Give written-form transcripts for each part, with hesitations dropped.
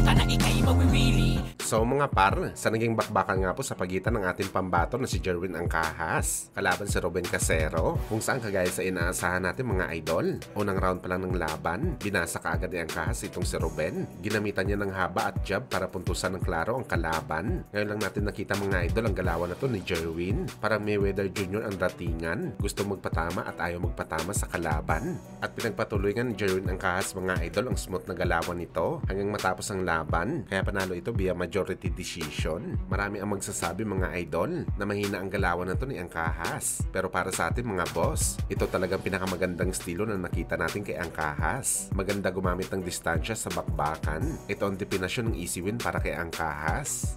ka na ikay mawiwili. So mga par, sa naging bakbakan nga po sa pagitan ng ating pambato na si Jerwin Angkahas kalaban si Ruben Casero, kung saan kagaya sa inaasahan natin mga idol. Unang round pa lang ng laban, binasa kaagad ni Angkahas itong si Ruben. Ginamitan niya ng haba at jab para puntusan ng klaro ang kalaban. Ngayon lang natin nakita mga idol ang galawan na to ni Jerwin. Parang Mayweather Jr. ang datingan, gusto magpatama at ayaw magpatama sa kalaban. At pinagpatuloy nga ni Jerwin Angkahas mga idol ang smooth na galawan nito hanggang matapos ang laban, kaya panalo ito via majority decision. Marami ang magsasabi mga idol na mahina ang galawan na to ni Angkahas. Pero para sa atin mga boss, ito talagang pinakamagandang estilo na nakita natin kay Angkahas. Maganda gumamit ng distansya sa bakbakan. Ito ang definasyon ng easy win para kay Angkahas.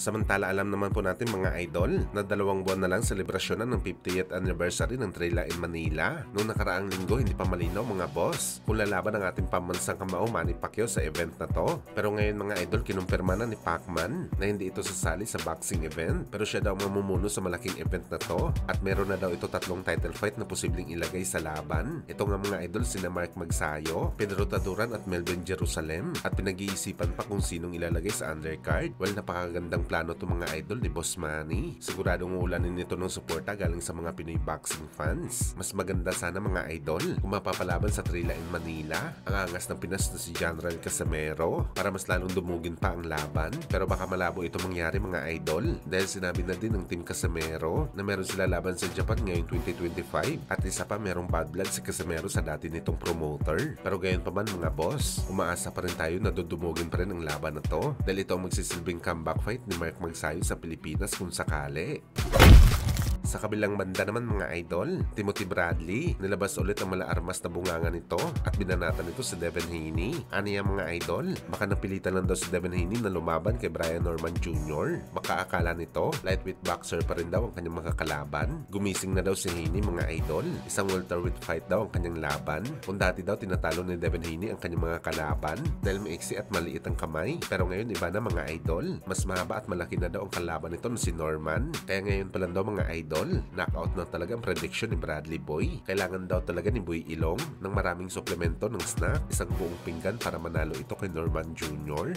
Samantala alam naman po natin mga idol na 2 buwan na lang selebrasyon ng 50th anniversary ng Trilla in Manila. Noong nakaraang linggo hindi pa malinaw mga boss kung lalaban ang ating pambansang kamao Manny Pacquiao sa event na to. Pero ngayon mga idol kinumpirma na ni Pacman na hindi ito sasali sa boxing event, pero siya daw mamumuno sa malaking event na to at meron na daw ito 3 title fight na posibleng ilagay sa laban. Ito nga mga idol sina Mark Magsayo, Pedro Taduran at Melvin Jerusalem, at pinag-iisipan pa kung sinong ilalagay sa undercard. Well, napakagandang plano to mga idol ni Boss Manny. Siguradong ulanin nito ng suporta galing sa mga Pinoy boxing fans. Mas maganda sana mga idol kung mapapalaban sa Trilla in Manila ang angas ng Pinas na si General Casimero para mas lalong dumugin pa ang laban. Pero baka malabo ito mangyari mga idol dahil sinabi na din ng Team Casimero na meron sila laban sa Japan ngayong 2025 at isa pa merong bad blood si Casimero sa dati nitong promoter. Pero gayon pa man mga boss, umaasa pa rin tayo na dudumugin pa rin ang laban na to dahil ito ang magsisilbing comeback fight ni Mark Magsayo sa Pilipinas kung sakali. Sa kabilang banda naman mga idol, Timothy Bradley, nilabas ulit ang mala-armas na bunganga nito at binanatan nito si Devin Haney. Aniya mga idol, baka napilitan lang daw si Devin Haney na lumaban kay Brian Norman Jr. Baka akala nito, lightweight boxer pa rin daw ang kanyang makakalaban. Gumising na daw si Haney mga idol. Isang welterweight fight daw ang kanyang laban. Kung dati daw tinatalo ni Devin Haney ang kanyang mga kalaban dahil maiksi at maliit ang kamay. Pero ngayon iba na mga idol. Mas mahaba at malaki na daw ang kalaban nito na si Norman. Kaya ngayon pa lang daw mga idol, knockout na talaga ang prediction ni Bradley Boy. Kailangan daw talaga ni Boy Ilong ng maraming suplemento ng snack, isang buong pinggan para manalo ito kay Norman Jr.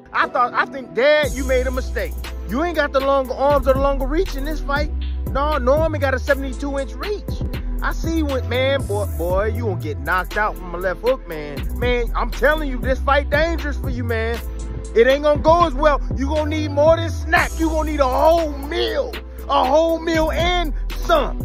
I think, Dad, you made a mistake. You ain't got the longer arms or the longer reach in this fight. No, Norman got a 72-inch reach. I see what, man, boy, you won't get knocked out from a left hook, man. Man, I'm telling you, this fight dangerous for you, man. It ain't gonna go as well. You gonna need more than snack. You gonna need a whole meal and some.